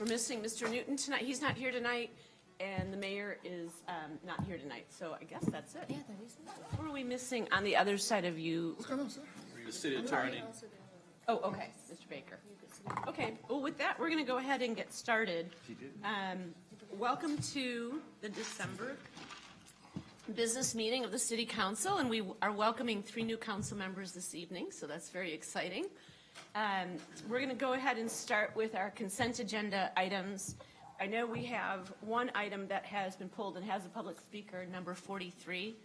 We're missing Mr. Newton tonight. He's not here tonight, and the mayor is not here tonight. So I guess that's it. Yeah, that is. Who are we missing on the other side of you? What's going on, sir? The city attorney. Oh, okay, Mr. Baker. Okay, well, with that, we're going to go ahead and get started. Welcome to the December business meeting of the City Council, and we are welcoming 3 new council members this evening, so that's very exciting. We're going to go ahead and start with our consent agenda items. I know we have one item that has been pulled and has a public speaker, number 43.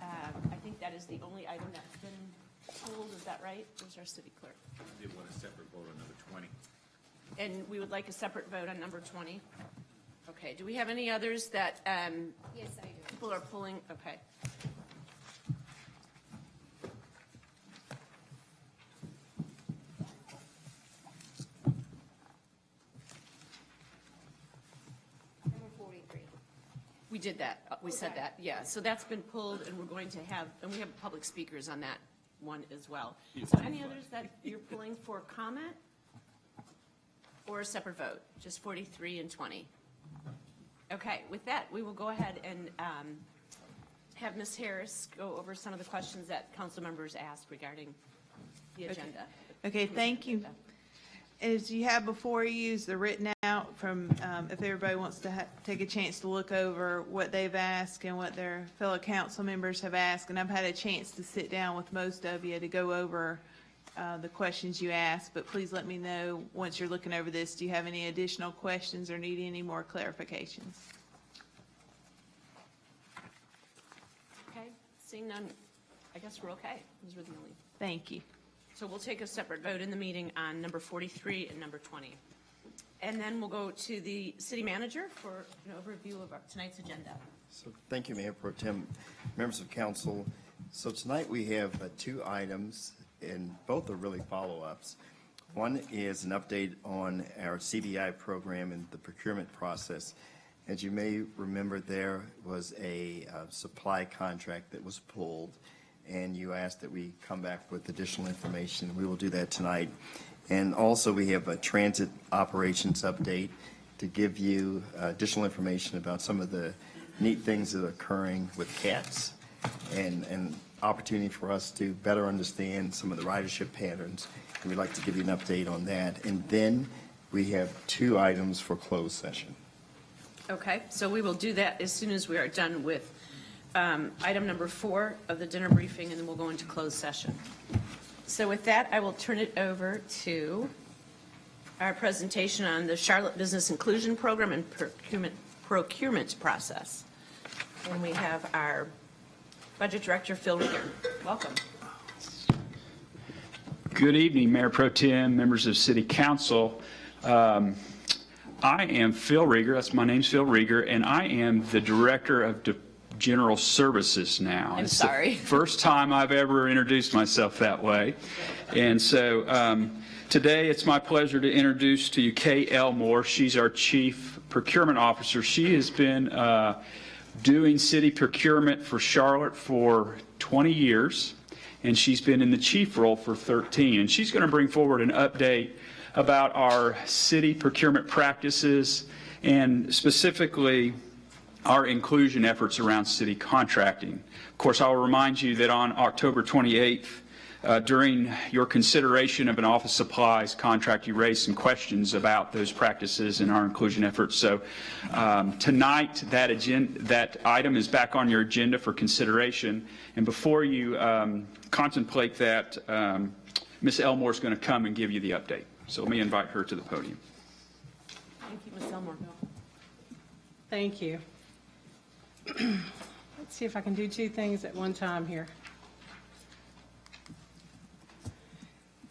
I think that is the only item that's been pulled, is that right? Who's our city clerk? They want a separate vote on number 20. And we would like a separate vote on number 20. Okay, do we have any others that Yes, I do. people are pulling? Okay. Number 43. We did that. We said Okay. that, yeah. So that's been pulled, and we're going to have, and we have public speakers on that one as well. So any others that you're pulling for comment? Or a separate vote? Just 43 and 20? Okay, with that, we will go ahead and have Ms. Harris go over some of the questions that council members asked regarding the agenda. Okay, thank you. As you have before you is the written out from, if everybody wants to take a chance to look over what they've asked and what their fellow council members have asked. And I've had a chance to sit down with most of you to go over the questions you asked, but please let me know once you're looking over this, do you have any additional questions or need any more clarifications? Okay, seeing none, I guess we're okay. Those were the only. Thank you. So we'll take a separate vote in the meeting on number 43 and number 20. And then we'll go to the city manager for an overview of tonight's agenda. So, thank you, Mayor Pro Tem, members of council. So tonight we have two items, and both are really follow-ups. One is an update on our CBI program and the procurement process. As you may remember, there was a supply contract that was pulled, and you asked that we come back with additional information. We will do that tonight. And also, we have a transit operations update to give you additional information about some of the neat things that are occurring with CATS and opportunity for us to better understand some of the ridership patterns. And we'd like to give you an update on that. And then we have 2 items for closed session. Okay, so we will do that as soon as we are done with item number 4 of the dinner briefing, and then we'll go into closed session. So with that, I will turn it over to our presentation on the Charlotte Business Inclusion Program and procurement process. And we have our Budget Director, Phil Rieger. Welcome. Good evening, Mayor Pro Tem, members of City Council. I am Phil Rieger. That's my name's Phil Rieger, and I am the Director of General Services now. I'm it's sorry. the first time I've ever introduced myself that way. And so today it's my pleasure to introduce to you Kay Elmore. She's our Chief Procurement Officer. She has been doing city procurement for Charlotte for 20 years, and she's been in the chief role for 13. And she's going to bring forward an update about our city procurement practices and specifically our inclusion efforts around city contracting. Of course, I will remind you that on October 28th, during your consideration of an office supplies contract, you raised some questions about those practices and our inclusion efforts. So tonight, that item is back on your agenda for consideration. And before you contemplate that, Ms. Elmore is going to come and give you the update. So let me invite her to the podium. Thank you, Ms. Elmore. Thank you. Let's see if I can do 2 things at one time here.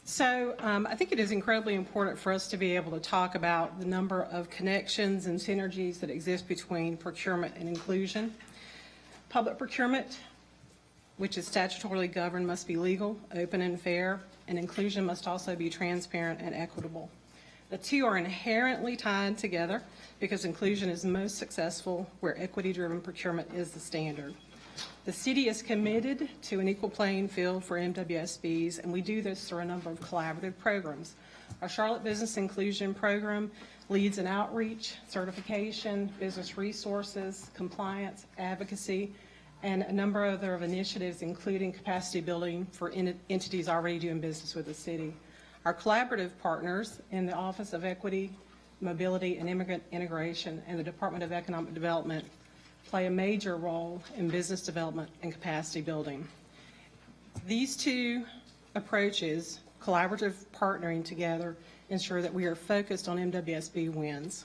So I think it is incredibly important for us to be able to talk about the number of connections and synergies that exist between procurement and inclusion. Public procurement, which is statutorily governed, must be legal, open, and fair, and inclusion must also be transparent and equitable. The 2 are inherently tied together because inclusion is most successful where equity-driven procurement is the standard. The city is committed to an equal playing field for MWSBs, and we do this through a number of collaborative programs. Our Charlotte Business Inclusion Program leads in outreach, certification, business resources, compliance, advocacy, and a number of other initiatives, including capacity building for entities already doing business with the city. Our collaborative partners in the Office of Equity, Mobility, and Immigrant Integration and the Department of Economic Development play a major role in business development and capacity building. These 2 approaches, collaborative partnering together, ensure that we are focused on MWSB wins.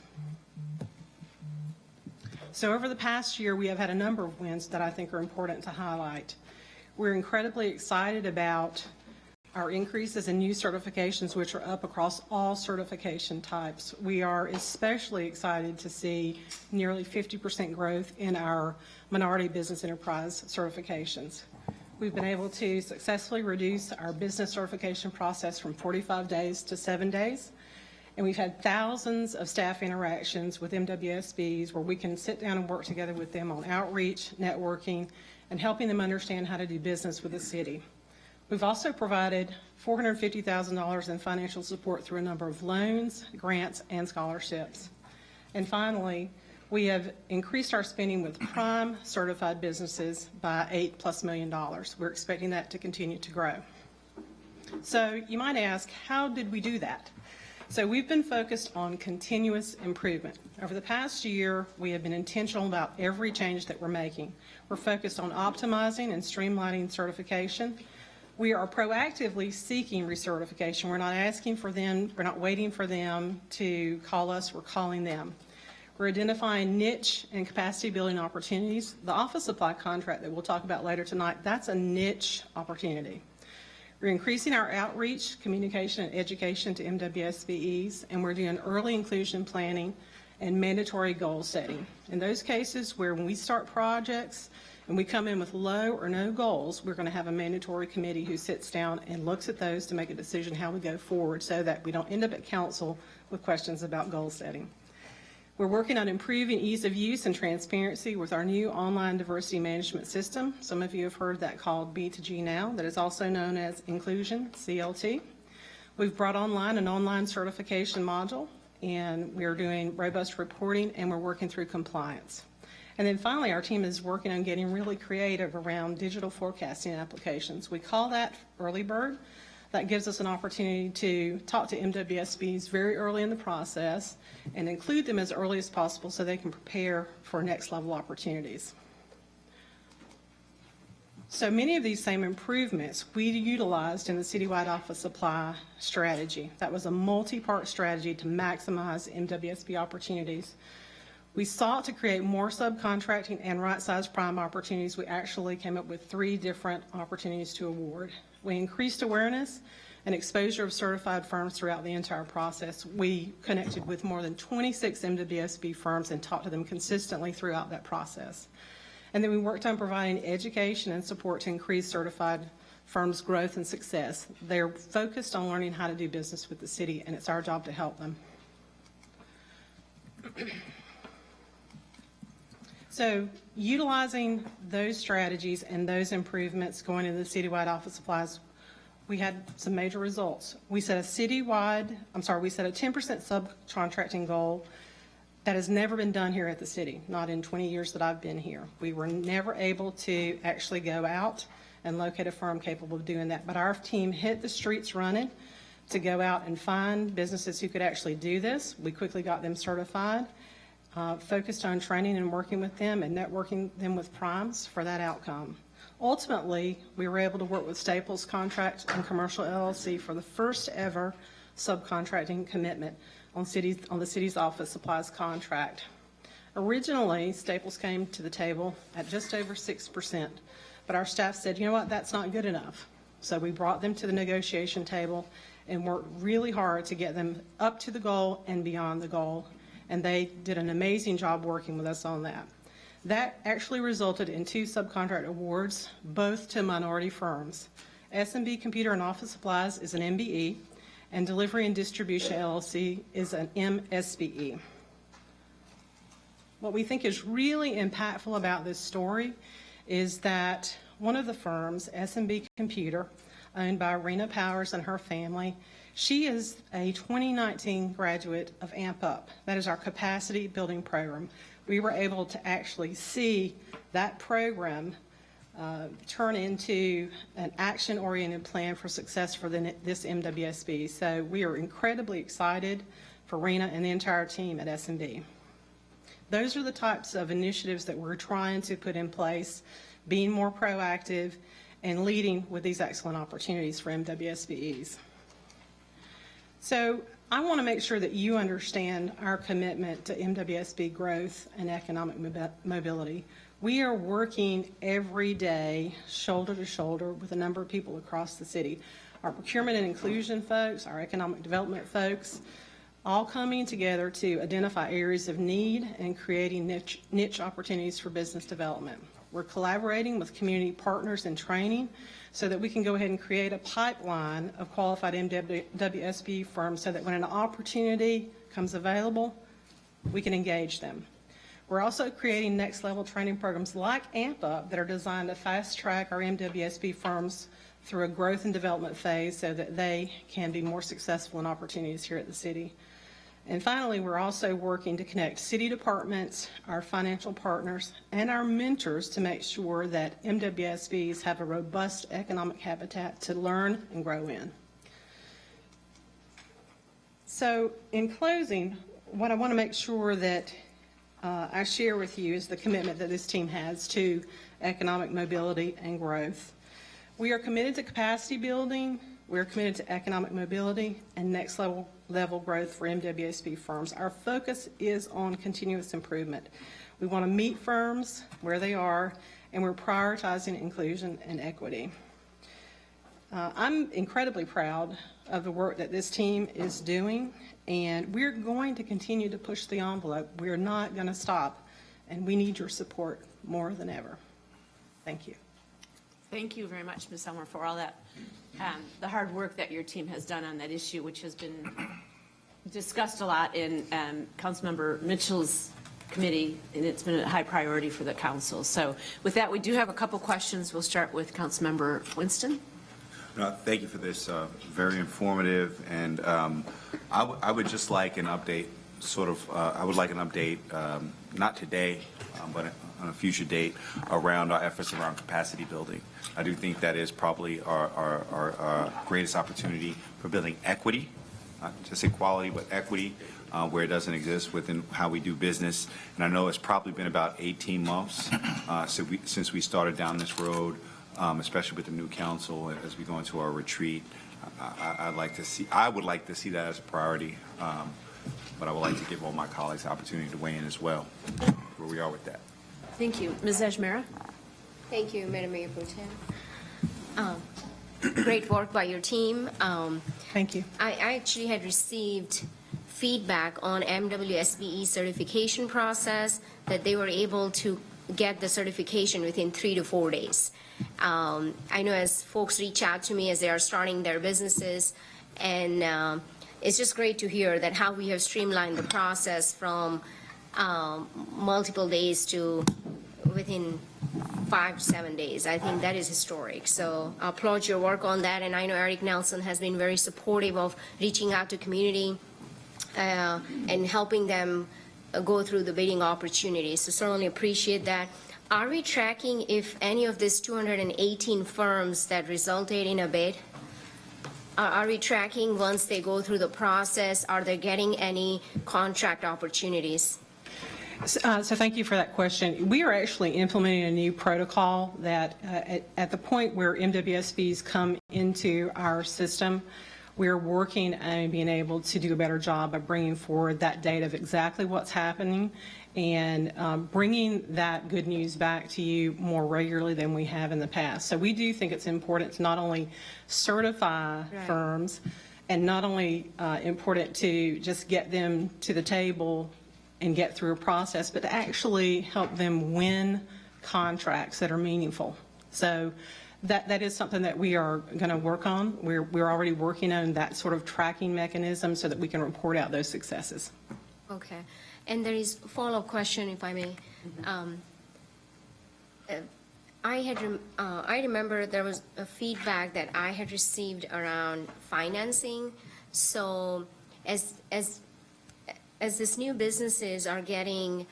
So over the past year, we have had a number of wins that I think are important to highlight. We're incredibly excited about our increases in new certifications, which are up across all certification types. We are especially excited to see nearly 50% growth in our minority business enterprise certifications. We've been able to successfully reduce our business certification process from 45 days to 7 days. And we've had thousands of staff interactions with MWSBs where we can sit down and work together with them on outreach, networking, and helping them understand how to do business with the city. We've also provided $450,000 in financial support through a number of loans, grants, and scholarships. And finally, we have increased our spending with prime certified businesses by $8+ million. We're expecting that to continue to grow. So you might ask, how did we do that? So we've been focused on continuous improvement. Over the past year, we have been intentional about every change that we're making. We're focused on optimizing and streamlining certification. We are proactively seeking recertification. We're not asking for them, we're not waiting for them to call us, we're calling them. We're identifying niche and capacity building opportunities. The office supply contract that we'll talk about later tonight, that's a niche opportunity. We're increasing our outreach, communication, and education to MWSBEs, and we're doing early inclusion planning and mandatory goal setting. In those cases where when we start projects and we come in with low or no goals, we're going to have a mandatory committee who sits down and looks at those to make a decision how we go forward so that we don't end up at council with questions about goal setting. We're working on improving ease of use and transparency with our new online diversity management system. Some of you have heard that called B2G Now, that is also known as Inclusion, CLT. We've brought online an online certification module, and we're doing robust reporting, and we're working through compliance. And then finally, our team is working on getting really creative around digital forecasting applications. We call that Early Bird. That gives us an opportunity to talk to MWSBs very early in the process and include them as early as possible so they can prepare for next level opportunities. So many of these same improvements we utilized in the citywide office supply strategy. That was a multi-part strategy to maximize MWSB opportunities. We sought to create more subcontracting and right-sized prime opportunities. We actually came up with 3 different opportunities to award. We increased awareness and exposure of certified firms throughout the entire process. We connected with more than 26 MWSB firms and talked to them consistently throughout that process. And then we worked on providing education and support to increase certified firms' growth and success. They're focused on learning how to do business with the city, and it's our job to help them. So utilizing those strategies and those improvements going into the citywide office supplies, we had some major results. We set a 10% subcontracting goal that has never been done here at the city, not in 20 years that I've been here. We were never able to actually go out and locate a firm capable of doing that, but our team hit the streets running to go out and find businesses who could actually do this. We quickly got them certified. Focused on training and working with them and networking them with primes for that outcome. Ultimately, we were able to work with Staples Contract and Commercial LLC for the first ever subcontracting commitment on the city's office supplies contract. Originally, Staples came to the table at just over 6%, but our staff said, you know what, that's not good enough. So we brought them to the negotiation table and worked really hard to get them up to the goal and beyond the goal. And they did an amazing job working with us on that. That actually resulted in 2 subcontract awards, both to minority firms. SMB Computer and Office Supplies is an MBE, and Delivery and Distribution LLC is an MSBE. What we think is really impactful about this story is that one of the firms, SMB Computer, owned by Rena Powers and her family, she is a 2019 graduate of AMP Up. That is our capacity building program. We were able to actually see that program turn into an action-oriented plan for success for this MWSB. So we are incredibly excited for Rena and the entire team at SMB. Those are the types of initiatives that we're trying to put in place, being more proactive and leading with these excellent opportunities for MWSBEs. So I want to make sure that you understand our commitment to MWSB growth and economic mobility. We are working every day, shoulder to shoulder, with a number of people across the city. Our procurement and inclusion folks, our economic development folks, all coming together to identify areas of need and creating niche opportunities for business development. We're collaborating with community partners in training so that we can go ahead and create a pipeline of qualified MWSB firms so that when an opportunity comes available, we can engage them. We're also creating next level training programs like AMP Up that are designed to fast track our MWSB firms through a growth and development phase so that they can be more successful in opportunities here at the city. And finally, we're also working to connect city departments, our financial partners, and our mentors to make sure that MWSBs have a robust economic habitat to learn and grow in. So in closing, what I want to make sure that I share with you is the commitment that this team has to economic mobility and growth. We are committed to capacity building, we are committed to economic mobility and next level growth for MWSB firms. Our focus is on continuous improvement. We want to meet firms where they are, and we're prioritizing inclusion and equity. I'm incredibly proud of the work that this team is doing, and we're going to continue to push the envelope. We're not going to stop, and we need your support more than ever. Thank you. Thank you very much, Ms. Elmer, for all that, the hard work that your team has done on that issue, which has been discussed a lot in Councilmember Mitchell's committee, and it's been a high priority for the council. So with that, we do have a couple questions. We'll start with Councilmember Winston. Thank you for this, very informative, and I would just like an update, I would like an update, not today, but on a future date, around our efforts around capacity building. I do think that is probably our greatest opportunity for building equity, not just equality, but equity, where it doesn't exist within how we do business. And I know it's probably been about 18 months since we started down this road, especially with the new council as we go into our retreat. I would like to see that as a priority, but I would like to give all my colleagues the opportunity to weigh in as well, where we are with that. Thank you. Ms. Ajmera? Thank you, Madam Mayor Pro Tem. Great work by your team. Thank you. I actually had received feedback on MWSBE certification process, that they were able to get the certification within 3 to 4 days. I know as folks reach out to me as they are starting their businesses, and it's just great to hear that how we have streamlined the process from multiple days to within 5 to 7 days. I think that is historic. So I applaud your work on that, and I know Eric Nelson has been very supportive of reaching out to community and helping them go through the bidding opportunities. So certainly appreciate that. Are we tracking if any of these 218 firms that resulted in a bid, are we tracking once they go through the process, are they getting any contract opportunities? So thank you for that question. We are actually implementing a new protocol that at the point where MWSBs come into our system, we're working on being able to do a better job of bringing forward that data of exactly what's happening and bringing that good news back to you more regularly than we have in the past. So we do think it's important to not only certify firms and not only important to just get them to the table and get through a process, but to actually help them win contracts that are meaningful. So that is something that we are going to work on. We're already working on that sort of tracking mechanism so that we can report out those successes. Okay. And there is a follow-up question, if I may. I remember there was a feedback that I had received around financing. So as these new businesses are getting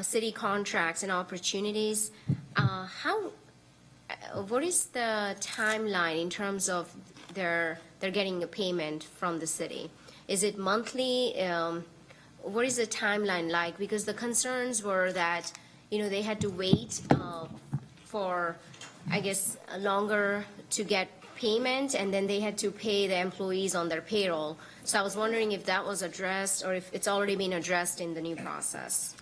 city contracts and opportunities, what is the timeline in terms of they're getting a payment from the city? Is it monthly? What is the timeline like? Because the concerns were that, they had to wait for, I guess, longer to get payment, and then they had to pay the employees on their payroll. So I was wondering if that was addressed or if it's already been addressed in the new process.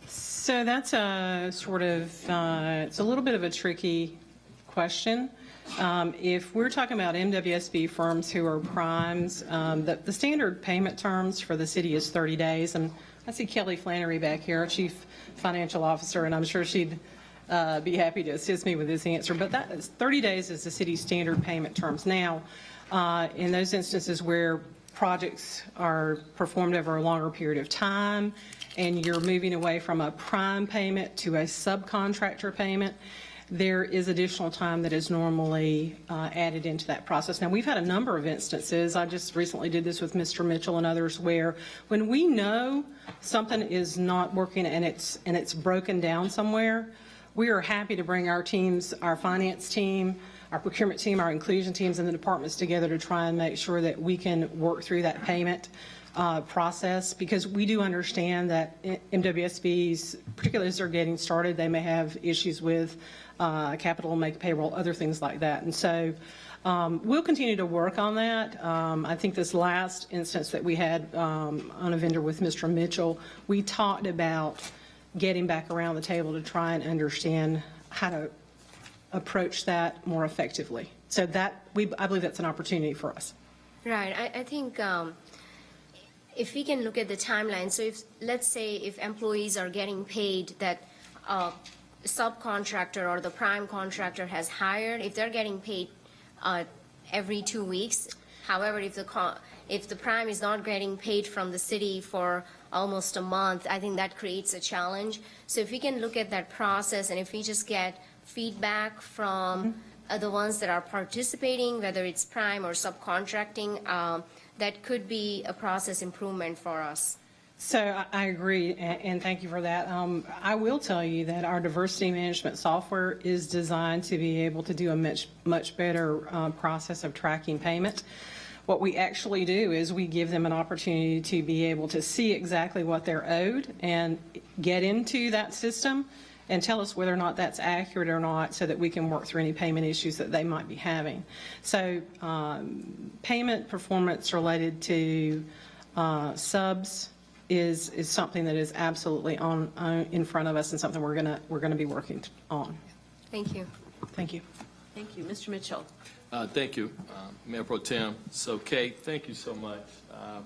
So that's a sort of, it's a little bit of a tricky question. If we're talking about MWSB firms who are primes, the standard payment terms for the city is 30 days. And I see Kelly Flannery back here, our Chief Financial Officer, and I'm sure she'd be happy to assist me with this answer. But that is 30 days is the city's standard payment terms. Now, in those instances where projects are performed over a longer period of time and you're moving away from a prime payment to a subcontractor payment, there is additional time that is normally added into that process. Now, we've had a number of instances. I just recently did this with Mr. Mitchell and others where when we know something is not working and it's broken down somewhere, we are happy to bring our teams, our finance team, our procurement team, our inclusion teams, and the departments together to try and make sure that we can work through that payment process, because we do understand that MWSBs, particularly as they're getting started, they may have issues with capital, make payroll, other things like that. And so we'll continue to work on that. I think this last instance that we had on a vendor with Mr. Mitchell, we talked about getting back around the table to try and understand how to approach that more effectively. So that, I believe that's an opportunity for us. Right, I think if we can look at the timeline, so if, let's say if employees are getting paid that subcontractor or the prime contractor has hired, if they're getting paid every 2 weeks, however, if the prime is not getting paid from the city for almost a month, I think that creates a challenge. So if we can look at that process, and if we just get feedback from the ones that are participating, whether it's prime or subcontracting, that could be a process improvement for us. So I agree, and thank you for that. I will tell you that our diversity management software is designed to be able to do a much better process of tracking payment. What we actually do is we give them an opportunity to be able to see exactly what they're owed and get into that system and tell us whether or not that's accurate or not, so that we can work through any payment issues that they might be having. So payment performance related to subs is something that is absolutely in front of us, and something we're gonna be working on. Thank you. Thank you. Thank you. Mr. Mitchell. Thank you, Mayor Pro Tem. So, Kate, thank you so much.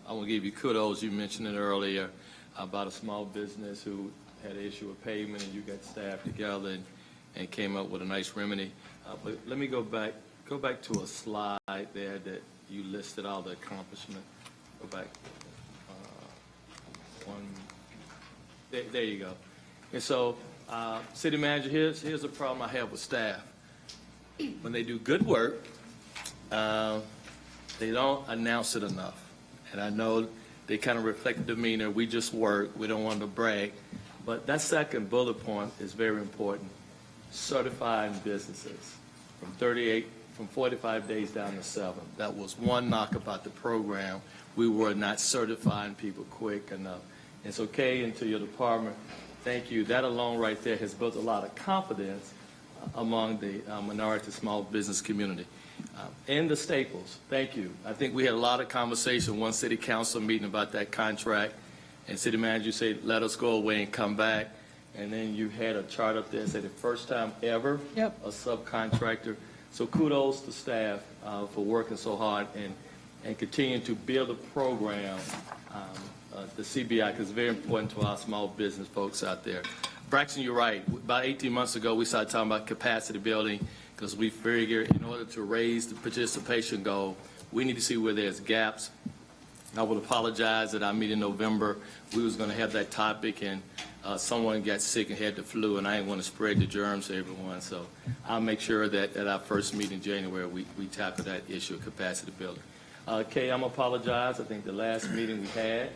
I want to give you kudos. You mentioned it earlier about a small business who had an issue with payment, and you got staff together and came up with a nice remedy. But let me go back to a slide there that you listed all the accomplishment. Go back. One. There you go. And so, City Manager, here's the problem I have with staff. When they do good work, they don't announce it enough. And I know they kind of reflect the demeanor. We just work. We don't want to brag. But that second bullet point is very important. Certifying businesses from 45 days down to 7. That was one knock about the program. We were not certifying people quick enough. And so, Kay, and to your department, thank you. That alone right there has built a lot of confidence among the minority small business community. And the Staples, thank you. I think we had a lot of conversation, one city council meeting about that contract, and city manager said, let us go away and come back. And then you had a chart up there that said the first time ever a subcontractor. So kudos to staff for working so hard and continuing to build a program, the CBI, because it's very important to our small business folks out there. Braxton, you're right. About 18 months ago, we started talking about capacity building, because we figured in order to raise the participation goal, we need to see where there's gaps. I would apologize that our meeting in November, we was going to have that topic, and someone got sick and had the flu, and I didn't want to spread the germs to everyone. So I'll make sure that at our first meeting in January, we tackle that issue of capacity building. Kay, I'm apologize. I think the last meeting we had,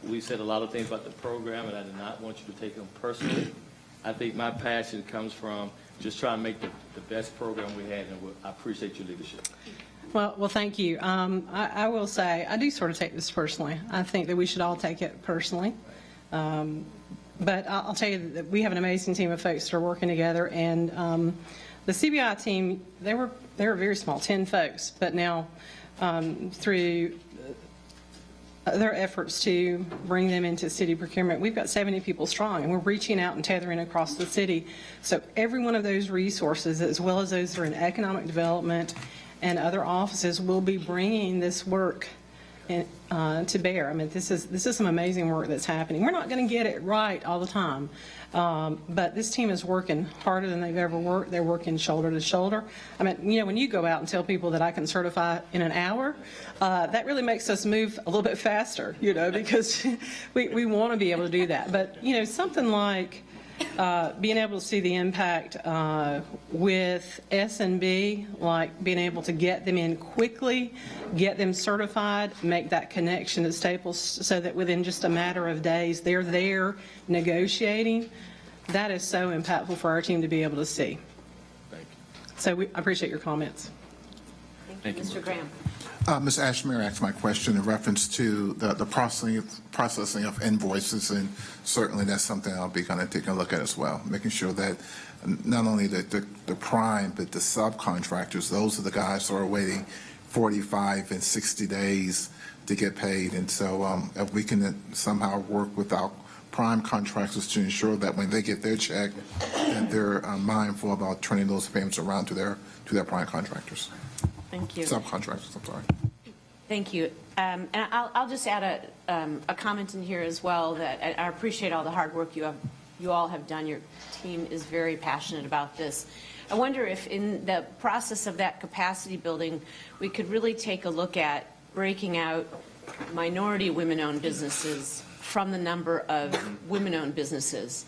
we said a lot of things about the program, and I did not want you to take them personally. I think my passion comes from just trying to make the best program we had, and I appreciate your leadership. Well, thank you. I will say, I do sort of take this personally. I think that we should all take it personally. But I'll tell you that we have an amazing team of folks that are working together, and the CBI team, they were very small, 10 folks, but now through their efforts to bring them into city procurement, we've got 70 people strong, and we're reaching out and tethering across the city. So every one of those resources, as well as those that are in economic development and other offices, will be bringing this work to bear. I mean, this is some amazing work that's happening. We're not going to get it right all the time, but this team is working harder than they've ever worked. They're working shoulder to shoulder. I mean, you know, when you go out and tell people that I can certify in an hour, that really makes us move a little bit faster, you know, because we want to be able to do that. But, you know, something like being able to see the impact with S&B, like being able to get them in quickly, get them certified, make that connection to Staples so that within just a matter of days they're there negotiating, that is so impactful for our team to be able to see. Thank So I appreciate your comments. Thank you, Mr. Graham. Ms. Ashmere asked my question in reference to the processing of invoices, and certainly that's something I'll be kind of taking a look at as well, making sure that not only the prime, but the subcontractors, those are the guys who are waiting 45 and 60 days to get paid. And so if we can somehow work with our prime contractors to ensure that when they get their check, that they're mindful about turning those payments around to their prime contractors. Thank you. Subcontractors, I'm sorry. Thank you. And I'll just add a comment in here as well, that I appreciate all the hard work you all have done. Your team is very passionate about this. I wonder if in the process of that capacity building, we could really take a look at breaking out minority women-owned businesses from the number of women-owned businesses.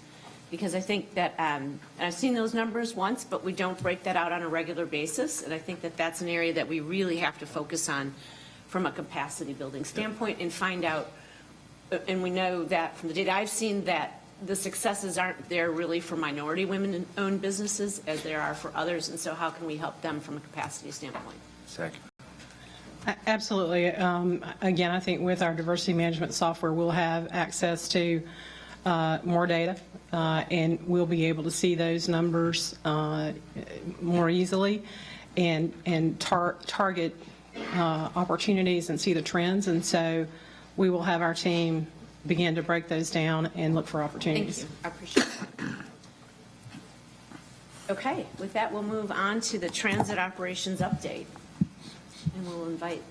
Because I think that, and I've seen those numbers once, but we don't break that out on a regular basis. And I think that that's an area that we really have to focus on from a capacity building standpoint and find out, and we know that from the data I've seen, that the successes aren't there really for minority women-owned businesses as there are for others. And so how can we help them from a capacity standpoint? Second. Absolutely. Again, I think with our diversity management software, we'll have access to more data, and we'll be able to see those numbers more easily and target opportunities and see the trends. And so we will have our team begin to break those down and look for opportunities. Thank you. I appreciate that. Okay, with that, we'll move on to the transit operations update. And we'll invite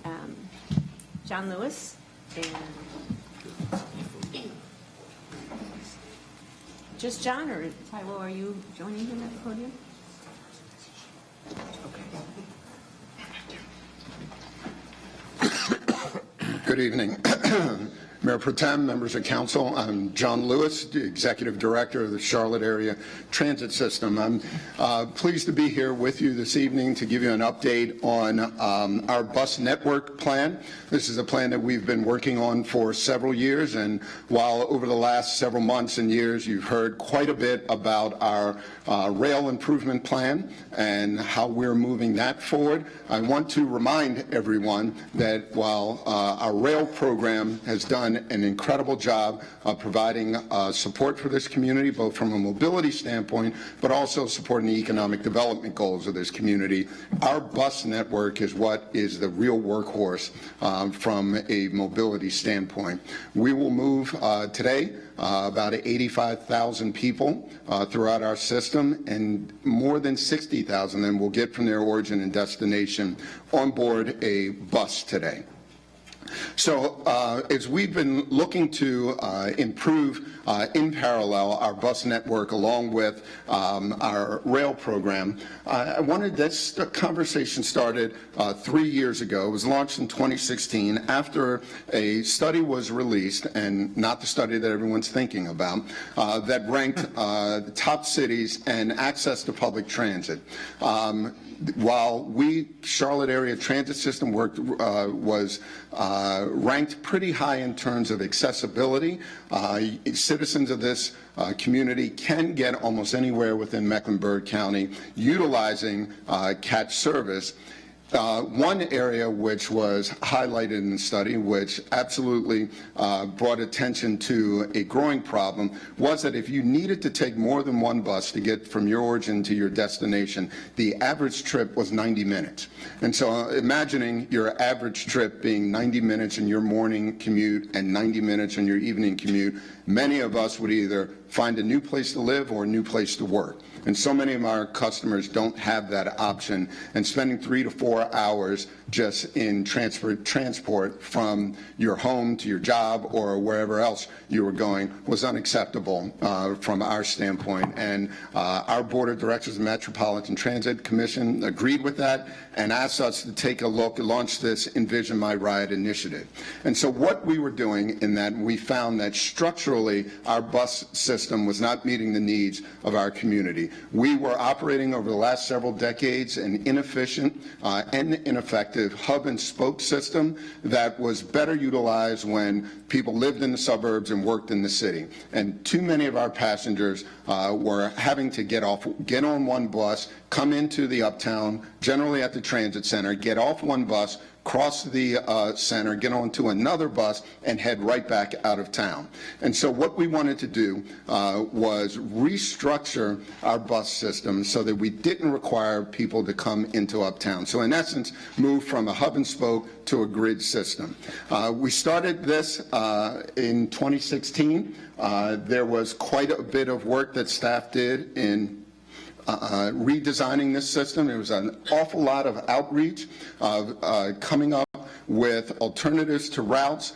John Lewis and just John, or Tylo, are you joining him at the podium? Good evening. Mayor Pro Tem, members of council, I'm John Lewis, the Executive Director of the Charlotte Area Transit System. I'm pleased to be here with you this evening to give you an update on our bus network plan. This is a plan that we've been working on for several years, and while over the last several months and years you've heard quite a bit about our rail improvement plan and how we're moving that forward, I want to remind everyone that while our rail program has done an incredible job of providing support for this community, both from a mobility standpoint, but also supporting the economic development goals of this community, our bus network is what is the real workhorse from a mobility standpoint. We will move today about 85,000 people throughout our system, and more than 60,000 then will get from their origin and destination on board a bus today. So as we've been looking to improve in parallel our bus network along with our rail program, I wanted this conversation started 3 years ago. It was launched in 2016 after a study was released, and not the study that everyone's thinking about, that ranked the top cities and access to public transit. While Charlotte Area Transit System was ranked pretty high in terms of accessibility, citizens of this community can get almost anywhere within Mecklenburg County utilizing CAT service. One area which was highlighted in the study, which absolutely brought attention to a growing problem, was that if you needed to take more than one bus to get from your origin to your destination, the average trip was 90 minutes. And so imagining your average trip being 90 minutes in your morning commute and 90 minutes in your evening commute, many of us would either find a new place to live or a new place to work. And so many of our customers don't have that option, and spending 3 to 4 hours just in transport from your home to your job or wherever else you were going was unacceptable from our standpoint. And our Board of Directors of the Metropolitan Transit Commission agreed with that and asked us to take a look and launch this Envision My Ride initiative. And so what we were doing in that, we found that structurally our bus system was not meeting the needs of our community. We were operating over the last several decades an inefficient and ineffective hub and spoke system that was better utilized when people lived in the suburbs and worked in the city. And too many of our passengers were having to get on one bus, come into the Uptown, generally at the transit center, get off one bus, cross the center, get onto another bus, and head right back out of town. And so what we wanted to do was restructure our bus system so that we didn't require people to come into Uptown. So in essence, move from a hub and spoke to a grid system. We started this in 2016. There was quite a bit of work that staff did in redesigning this system. There was an awful lot of outreach, coming up with alternatives to routes,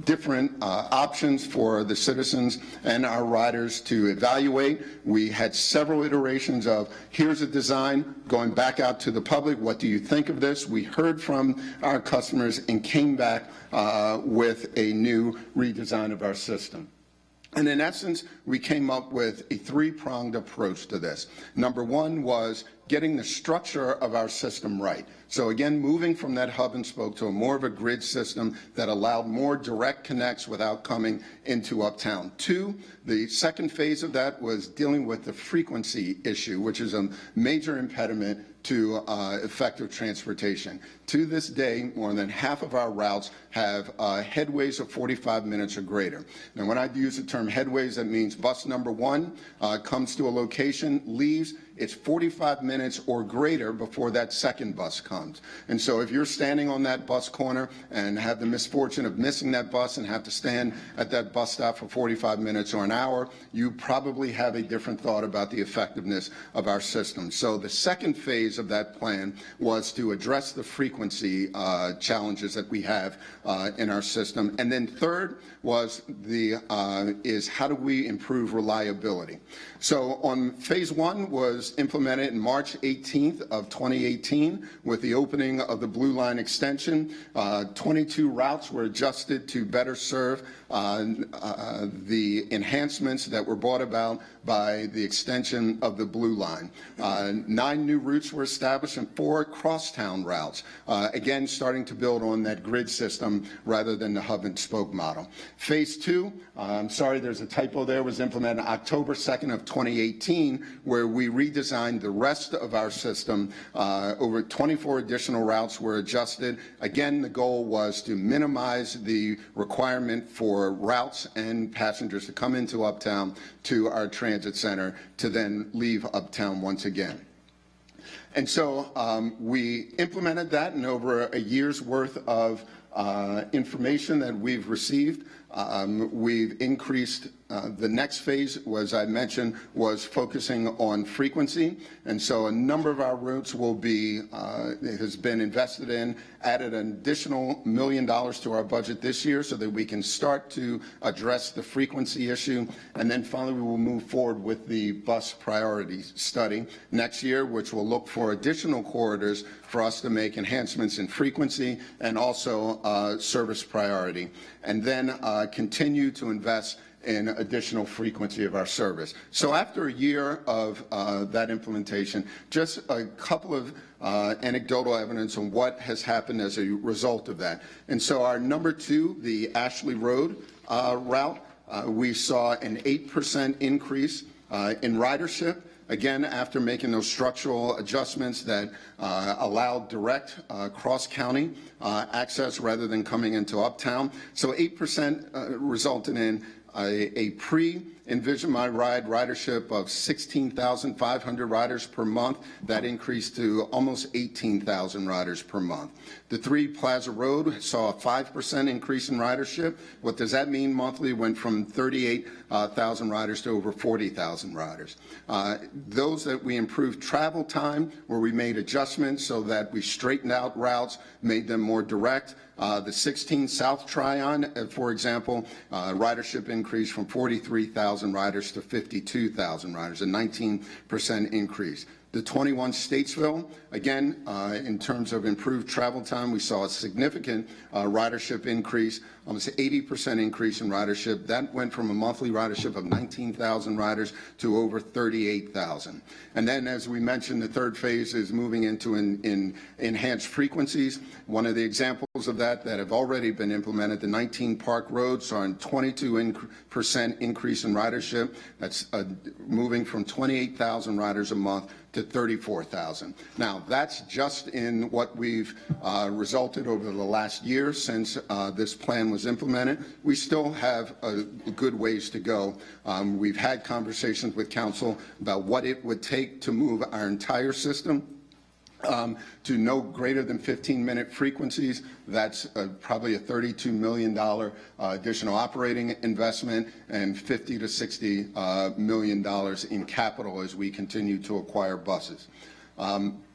different options for the citizens and our riders to evaluate. We had several iterations of, here's a design, going back out to the public, what do you think of this? We heard from our customers and came back with a new redesign of our system. And in essence, we came up with a three-pronged approach to this. Number one was getting the structure of our system right. So again, moving from that hub and spoke to a more of a grid system that allowed more direct connects without coming into Uptown. Two, the second phase of that was dealing with the frequency issue, which is a major impediment to effective transportation. To this day, more than half of our routes have headways of 45 minutes or greater. Now, when I use the term headways, that means bus number one comes to a location, leaves, it's 45 minutes or greater before that second bus comes. And so if you're standing on that bus corner and have the misfortune of missing that bus and have to stand at that bus stop for 45 minutes or an hour, you probably have a different thought about the effectiveness of our system. So the second phase of that plan was to address the frequency challenges that we have in our system. And then third was is how do we improve reliability? So on phase one was implemented in March 18th of 2018 with the opening of the Blue Line extension. 22 routes were adjusted to better serve the enhancements that were brought about by the extension of the Blue Line. 9 new routes were established and 4 crosstown routes, again starting to build on that grid system rather than the hub and spoke model. Phase 2, I'm sorry there's a typo there, was implemented October 2nd of 2018, where we redesigned the rest of our system. Over 24 additional routes were adjusted. Again, the goal was to minimize the requirement for routes and passengers to come into Uptown to our transit center to then leave Uptown once again. And so we implemented that, and over a year's worth of information that we've received, we've increased. The next phase, as I mentioned, was focusing on frequency. And so a number of our routes will be, has been invested in, added an additional $1 million to our budget this year so that we can start to address the frequency issue. And then finally, we will move forward with the bus priority study next year, which will look for additional corridors for us to make enhancements in frequency and also service priority. And then continue to invest in additional frequency of our service. So after a year of that implementation, just a couple of anecdotal evidence on what has happened as a result of that. And so our number 2, the Ashley Road route, we saw an 8% increase in ridership. Again, after making those structural adjustments that allowed direct cross-county access rather than coming into Uptown. So 8% resulted in a pre-Envision My Ride ridership of 16,500 riders per month. That increased to almost 18,000 riders per month. The 3 Plaza Road saw a 5% increase in ridership. What does that mean monthly? Went from 38,000 riders to over 40,000 riders. Those that we improved travel time, where we made adjustments so that we straightened out routes, made them more direct. The 16 South Tryon, for example, ridership increased from 43,000 riders to 52,000 riders, a 19% increase. The 21 Statesville, again, in terms of improved travel time, we saw a significant ridership increase, almost 80% increase in ridership. That went from a monthly ridership of 19,000 riders to over 38,000. And then, as we mentioned, the third phase is moving into enhanced frequencies. One of the examples of that have already been implemented, the 19 Park Roads saw a 22% increase in ridership. That's moving from 28,000 riders a month to 34,000. Now, that's just in what we've resulted over the last year since this plan was implemented. We still have a good ways to go. We've had conversations with council about what it would take to move our entire system to no greater than 15-minute frequencies. That's probably a $32 million additional operating investment and $50 to $60 million in capital as we continue to acquire buses.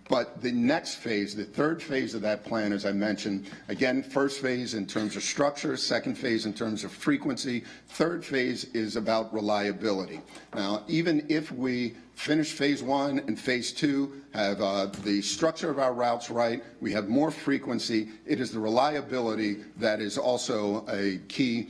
But the next phase, the third phase of that plan, as I mentioned, again, first phase in terms of structure, second phase in terms of frequency, third phase is about reliability. Now, even if we finish phase 1 and phase 2, have the structure of our routes right, we have more frequency, it is the reliability that is also a key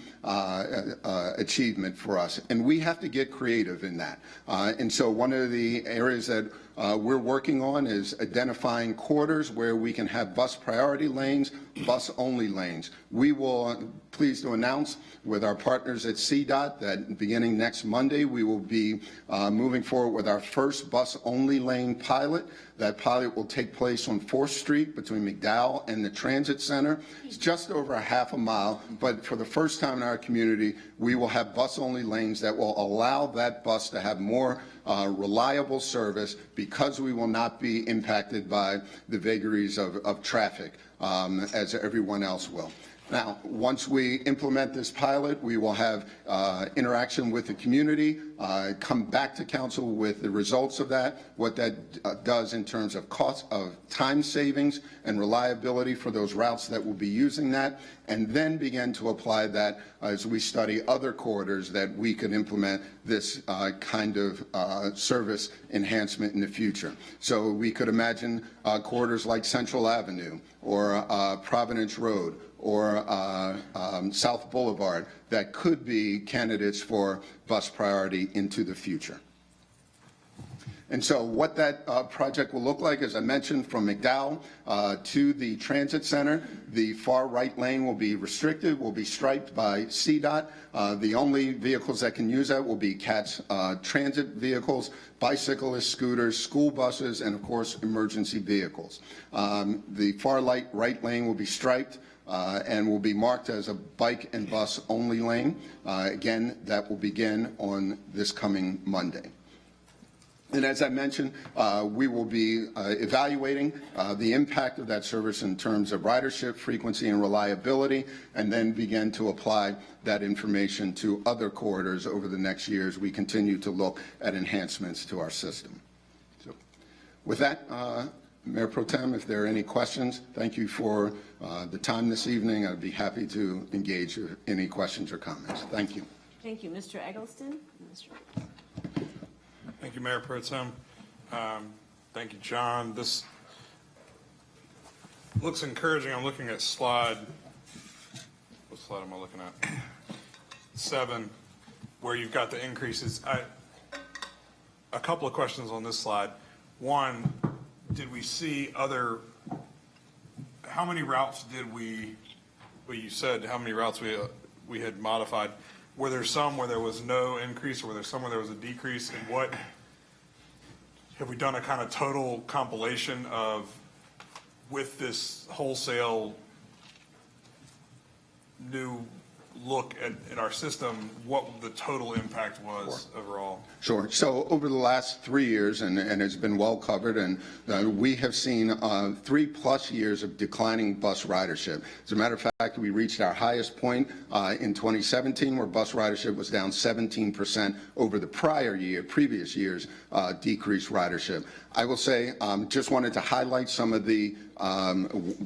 achievement for us. And we have to get creative in that. And so one of the areas that we're working on is identifying corridors where we can have bus priority lanes, bus only lanes. We will, pleased to announce with our partners at CDOT that beginning next Monday, we will be moving forward with our first bus only lane pilot. That pilot will take place on 4th Street between McDowell and the Transit Center. It's just over a half a mile, but for the first time in our community, we will have bus only lanes that will allow that bus to have more reliable service because we will not be impacted by the vagaries of traffic as everyone else will. Now, once we implement this pilot, we will have interaction with the community, come back to council with the results of that, what that does in terms of cost of time savings and reliability for those routes that will be using that, and then begin to apply that as we study other corridors that we could implement this kind of service enhancement in the future. So we could imagine corridors like Central Avenue or Providence Road or South Boulevard that could be candidates for bus priority into the future. And so what that project will look like, as I mentioned, from McDowell to the Transit Center, the far right lane will be restricted, will be striped by CDOT. The only vehicles that can use that will be CATS transit vehicles, bicyclists, scooters, school buses, and of course, emergency vehicles. The far right lane will be striped and will be marked as a bike and bus only lane. Again, that will begin on this coming Monday. And as I mentioned, we will be evaluating the impact of that service in terms of ridership, frequency, and reliability, and then begin to apply that information to other corridors over the next year as we continue to look at enhancements to our system. So, with that, Mayor Pro Tem, if there are any questions, thank you for the time this evening. I'd be happy to engage with any questions or comments. Thank you. Thank you. Mr. Eggleston? Thank you, Mayor Pro Tem. Thank you, John. This looks encouraging. I'm looking at slide, what slide am I looking at? 7, where you've got the increases. A couple of questions on this slide. One, did we see how many routes did well, you said how many routes we had modified. Were there some where there was no increase, or were there some where there was a decrease? And what, have we done a kind of total compilation of, with this wholesale new look at our system, what the total impact was overall? Sure. So over the last 3 years, and it's been well covered, and we have seen 3+ years of declining bus ridership. As a matter of fact, we reached our highest point in 2017, where bus ridership was down 17% over the previous year's decreased ridership. I will say, just wanted to highlight some of the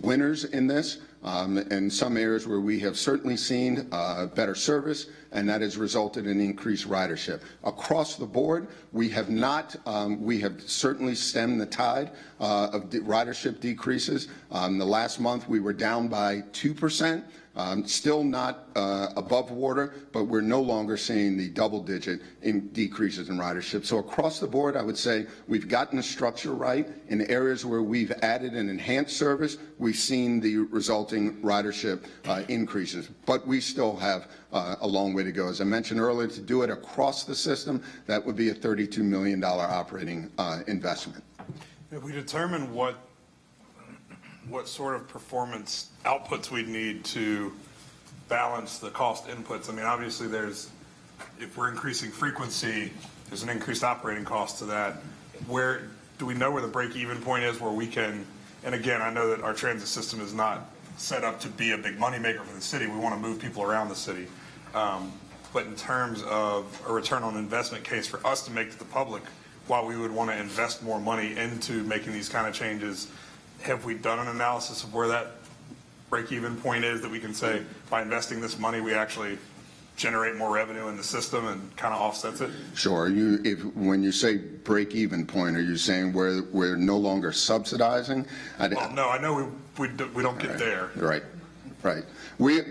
winners in this. in some areas where we have certainly seen better service, and that has resulted in increased ridership. Across the board, we have not, we have certainly stemmed the tide of ridership decreases. The last month, we were down by 2%. Still not above water, but we're no longer seeing the double-digit decreases in ridership. So across the board, I would say we've gotten the structure right. In areas where we've added an enhanced service, we've seen the resulting ridership increases. But we still have a long way to go. As I mentioned earlier, to do it across the system, that would be a $32 million operating investment. If we determine what sort of performance outputs we'd need to balance the cost inputs. I mean, obviously if we're increasing frequency, there's an increased operating cost to that. Where do we know where the break-even point is where we can, and again, I know that our transit system is not set up to be a big moneymaker for the city. We want to move people around the city. But in terms of a return on investment case for us to make to the public, while we would want to invest more money into making these kind of changes, have we done an analysis of where that break-even point is that we can say, by investing this money, we actually generate more revenue in the system and kind of offsets it? Sure. When you say break-even point, are you saying we're no longer subsidizing? Well, no, I know we don't get there. Right. Right.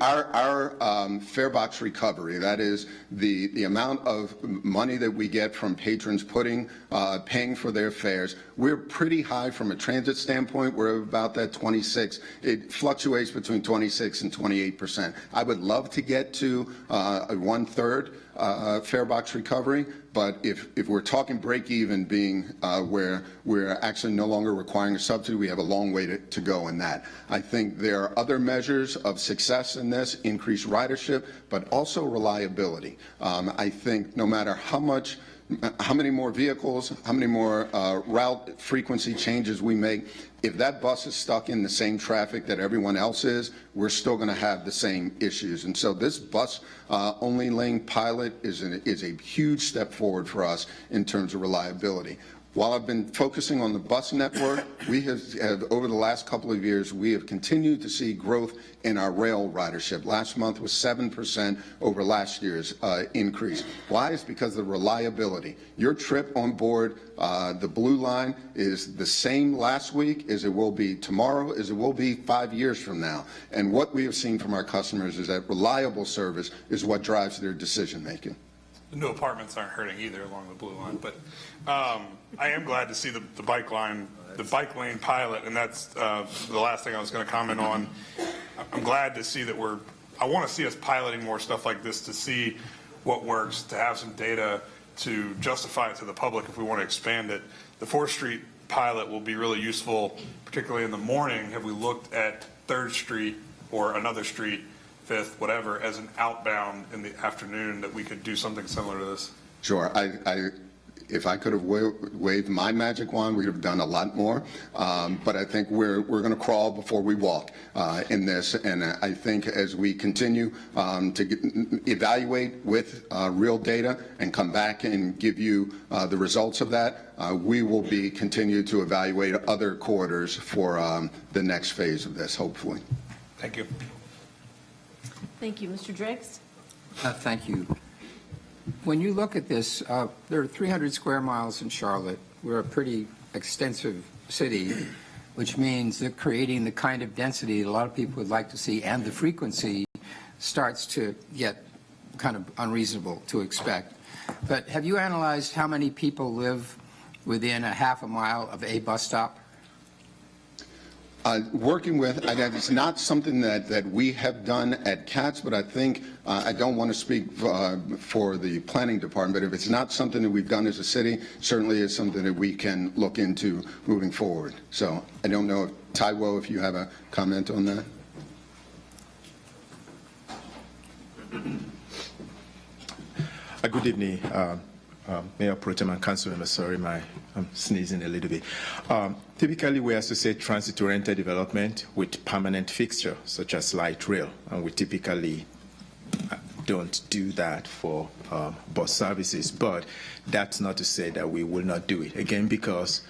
Our fare box recovery, that is the amount of money that we get from patrons paying for their fares, we're pretty high from a transit standpoint. We're about that 26. It fluctuates between 26 and 28%. I would love to get to a 1/3 fare box recovery, but if we're talking break even being where we're actually no longer requiring a subsidy, we have a long way to go in that. I think there are other measures of success in this, increased ridership, but also reliability. I think no matter how many more vehicles, how many more route frequency changes we make, if that bus is stuck in the same traffic that everyone else is, we're still going to have the same issues. And so this bus only lane pilot is a huge step forward for us in terms of reliability. While I've been focusing on the bus network, we have over the last couple of years, we have continued to see growth in our rail ridership. Last month was 7% over last year's increase. Why? It's because of the reliability. Your trip on board the Blue Line is the same last week as it will be tomorrow, as it will be 5 years from now. And what we have seen from our customers is that reliable service is what drives their decision making. The new apartments aren't hurting either along the Blue Line, but I am glad to see the bike lane pilot, and that's the last thing I was going to comment on. I'm glad to see that I want to see us piloting more stuff like this to see what works, to have some data to justify it to the public if we want to expand it. The 4th Street pilot will be really useful, particularly in the morning. Have we looked at 3rd Street or another street, 5th, whatever, as an outbound in the afternoon that we could do something similar to this? Sure. If I could have waved my magic wand, we would have done a lot more. But I think we're going to crawl before we walk in this. And I think as we continue to evaluate with real data and come back and give you the results of that, we will continue to evaluate other corridors for the next phase of this, hopefully. Thank you. Thank you. Mr. Driggs? Thank you. When you look at this, there are 300 square miles in Charlotte. We're a pretty extensive city, which means that creating the kind of density a lot of people would like to see and the frequency starts to get kind of unreasonable to expect. But have you analyzed how many people live within a half a mile of a bus stop? Working with, it's not something that we have done at CATS, but I think, I don't want to speak for the planning department, but if it's not something that we've done as a city, certainly is something that we can look into moving forward. So I don't know, Taiwo, if you have a comment on that. Good evening, Mayor Pro Tem and Council Member. Sorry, I'm sneezing a little bit. Typically, we associate transit-oriented development with permanent fixture, such as light rail, and we typically don't do that for bus services. But that's not to say that we will not do it. Again, because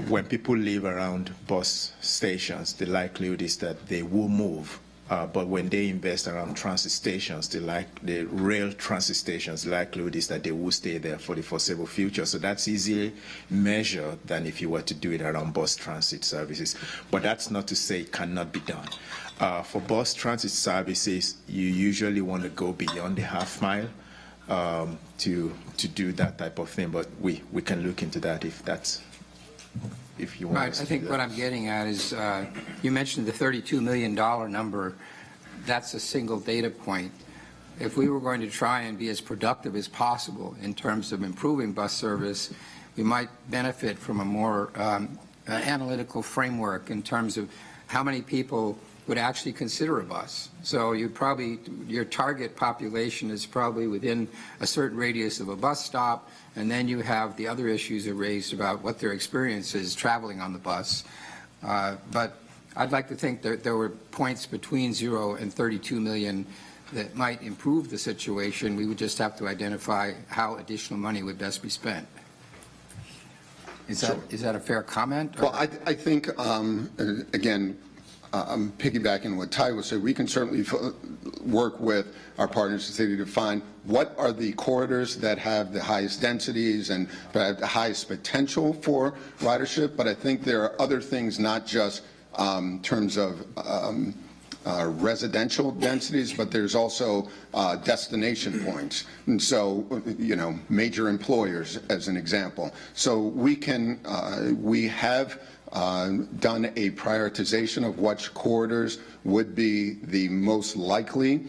when people live around bus stations, the likelihood is that they will move. But when they invest around transit stations, the rail transit stations, the likelihood is that they will stay there for the foreseeable future. So that's easier measured than if you were to do it around bus transit services. But that's not to say it cannot be done. For bus transit services, you usually want to go beyond the half mile to do that type of thing. But we can look into that if you want. Right. I think what I'm getting at is you mentioned the $32 million number. That's a single data point. If we were going to try and be as productive as possible in terms of improving bus service, we might benefit from a more analytical framework in terms of how many people would actually consider a bus. So your target population is probably within a certain radius of a bus stop, and then you have the other issues are raised about what their experience is traveling on the bus. But I'd like to think that there were points between 0 and 32 million that might improve the situation. We would just have to identify how additional money would best be spent. Is that a fair comment? Well, I think, again, I'm piggybacking what Ty was saying. We can certainly work with our partners in the city to find what are the corridors that have the highest densities and have the highest potential for ridership. But I think there are other things, not just in terms of residential densities, but there's also destination points. And so, major employers as an example. So we have done a prioritization of which corridors would be the most likely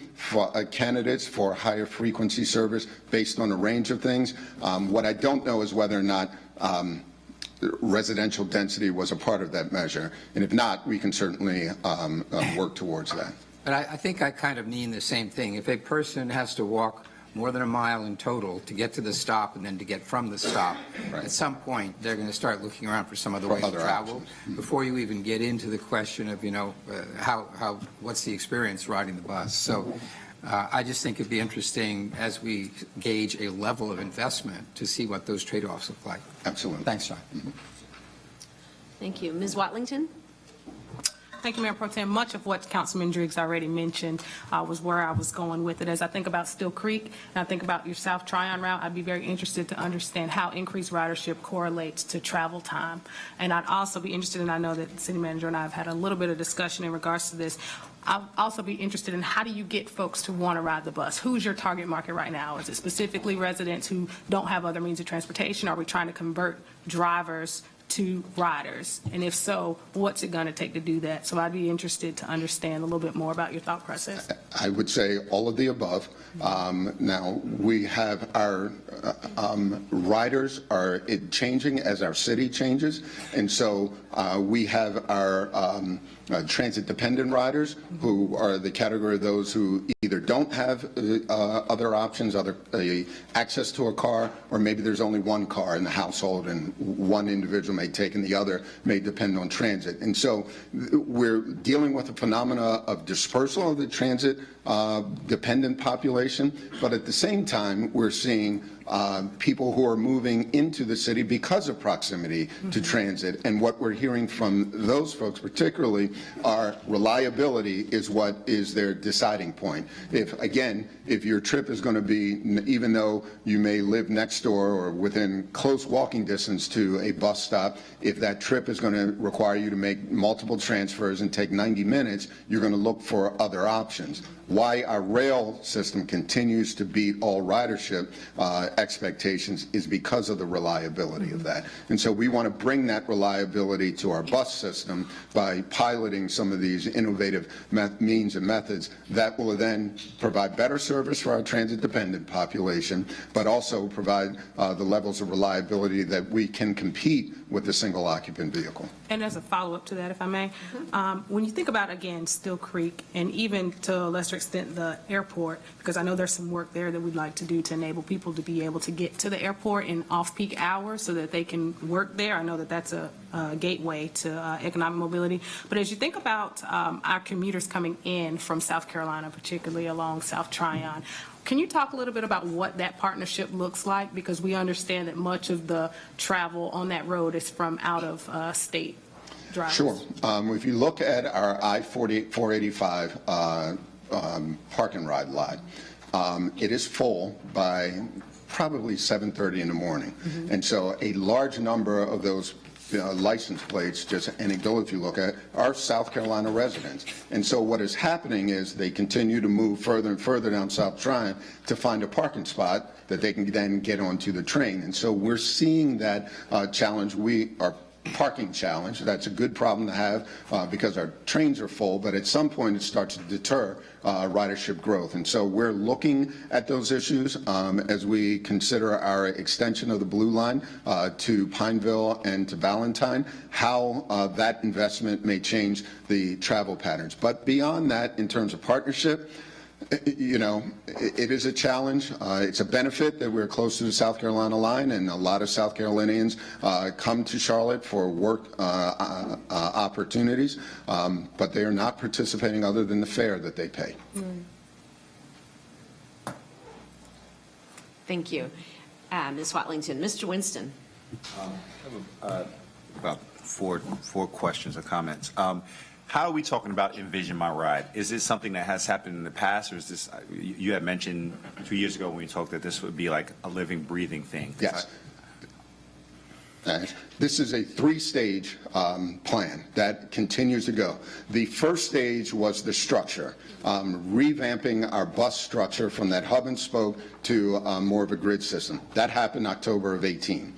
candidates for higher frequency service based on a range of things. What I don't know is whether or not residential density was a part of that measure. And if not, we can certainly work towards that. But I think I kind of mean the same thing. If a person has to walk more than a mile in total to get to the stop and then to get from the stop, at some point they're going to start looking around for some other way to travel before you even get into the question of, what's the experience riding the bus. So I just think it'd be interesting as we gauge a level of investment to see what those trade-offs look like. Absolutely. Thanks, John. Thank you. Ms. Watlington? Thank you, Mayor Pro Tem. Much of what Councilman Driggs already mentioned was where I was going with it. As I think about Still Creek and I think about your South Tryon route, I'd be very interested to understand how increased ridership correlates to travel time. And I'd also be interested, and I know that the city manager and I have had a little bit of discussion in regards to this, I'll also be interested in how do you get folks to want to ride the bus? Who's your target market right now? Is it specifically residents who don't have other means of transportation? Are we trying to convert drivers to riders? And if so, what's it going to take to do that? So I'd be interested to understand a little bit more about your thought process. I would say all of the above. Now, we have our riders are changing as our city changes. And so we have our transit-dependent riders who are the category of those who either don't have other options, access to a car, or maybe there's only one car in the household and one individual may take and the other may depend on transit. And so we're dealing with a phenomena of dispersal of the transit dependent population, but at the same time, we're seeing people who are moving into the city because of proximity to transit. And what we're hearing from those folks particularly are reliability is what is their deciding point. If your trip is going to be, even though you may live next door or within close walking distance to a bus stop, if that trip is going to require you to make multiple transfers and take 90 minutes, you're going to look for other options. Why our rail system continues to beat all ridership expectations is because of the reliability of that. And so we want to bring that reliability to our bus system by piloting some of these innovative means and methods that will then provide better service for our transit-dependent population, but also provide the levels of reliability that we can compete with the single-occupant vehicle. And as a follow-up to that, if I may, when you think about, again, Still Creek, and even to a lesser extent the airport, because I know there's some work there that we'd like to do to enable people to be able to get to the airport in off-peak hours so that they can work there. I know that that's a gateway to economic mobility. But as you think about our commuters coming in from South Carolina, particularly along South Tryon, Can you talk a little bit about what that partnership looks like? Because we understand that much of the travel on that road is from out of state drivers. Sure. If you look at our I-485 park and ride lot, it is full by probably 7:30 in the morning. And so a large number of those license plates, just anecdotal if you look at, are South Carolina residents. And so what is happening is they continue to move further and further down South Tryon to find a parking spot that they can then get onto the train. And so we're seeing that challenge. Our parking challenge. That's a good problem to have because our trains are full, but at some point it starts to deter ridership growth. And so we're looking at those issues as we consider our extension of the Blue Line to Pineville and to Valentine, how that investment may change the travel patterns. But beyond that, in terms of partnership, you know, it is a challenge. It's a benefit that we're close to the South Carolina line, and a lot of South Carolinians come to Charlotte for work opportunities, but they are not participating other than the fare that they pay. Thank you. Ms. Watlington. Mr. Winston. About four questions or comments. How are we talking about Envision My Ride? Is this something that has happened in the past, or is this, you had mentioned 2 years ago when we talked that this would be like a living, breathing thing? Yes. This is a three-stage plan that continues to go. The first stage was the structure, revamping our bus structure from that hub and spoke to more of a grid system. That happened October of 18.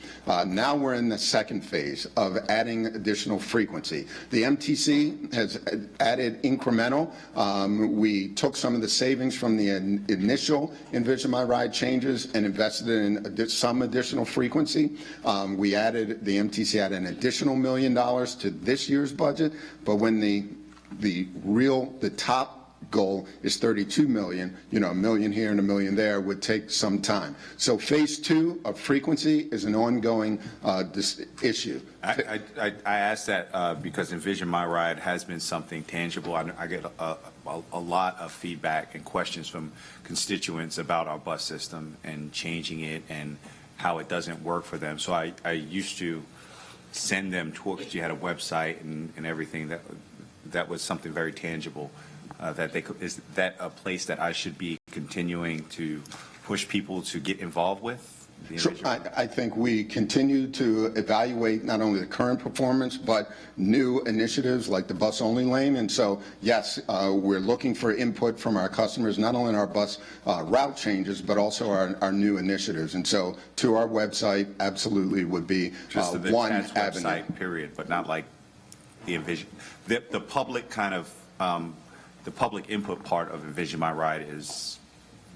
Now we're in the second phase of adding additional frequency. The MTC has added incremental. We took some of the savings from the initial Envision My Ride changes and invested in some additional frequency. We added, the MTC added an additional $1 million to this year's budget, but when the top goal is 32 million, you know, $1 million here and $1 million there would take some time. So phase 2 of frequency is an ongoing issue. I asked that because Envision My Ride has been something tangible. I get a lot of feedback and questions from constituents about our bus system and changing it and how it doesn't work for them. So I used to send them tours. You had a website and everything that was something very tangible. Is that a place that I should be continuing to push people to get involved with? Sure. I think we continue to evaluate not only the current performance, but new initiatives like the bus-only lane. And so, yes, we're looking for input from our customers, not only in our bus route changes, but also our new initiatives. And so, to our website, absolutely would be just one avenue. Website, period, but not like the Envision. The public kind of, the public input part of Envision My Ride is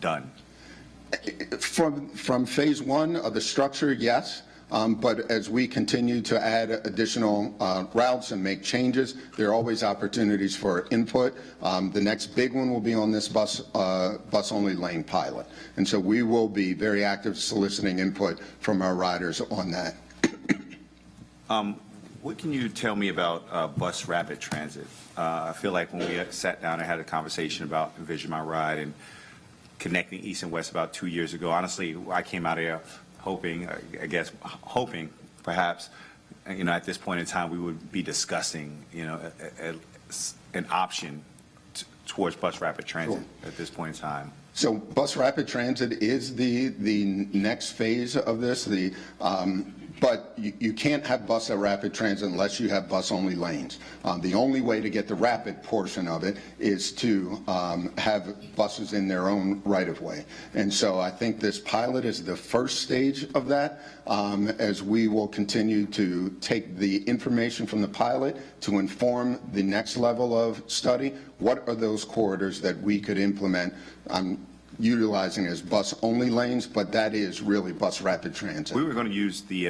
done. From phase 1 of the structure, yes, but as we continue to add additional routes and make changes, there are always opportunities for input. The next big one will be on this bus-only lane pilot, and so we will be very active soliciting input from our riders on that. What can you tell me about bus rapid transit? I feel like when we sat down and had a conversation about Envision My Ride and connecting East and West about 2 years ago, honestly, I came out of here hoping perhaps, you know, at this point in time we would be discussing, you know, an option towards bus rapid transit at this point in time. So bus rapid transit is the next phase of this. But you can't have bus rapid transit unless you have bus-only lanes. The only way to get the rapid portion of it is to have buses in their own right-of-way. And so I think this pilot is the first stage of that, as we will continue to take the information from the pilot to inform the next level of study. What are those corridors that we could implement? Utilizing as bus-only lanes, but that is really bus rapid transit. We were going to use the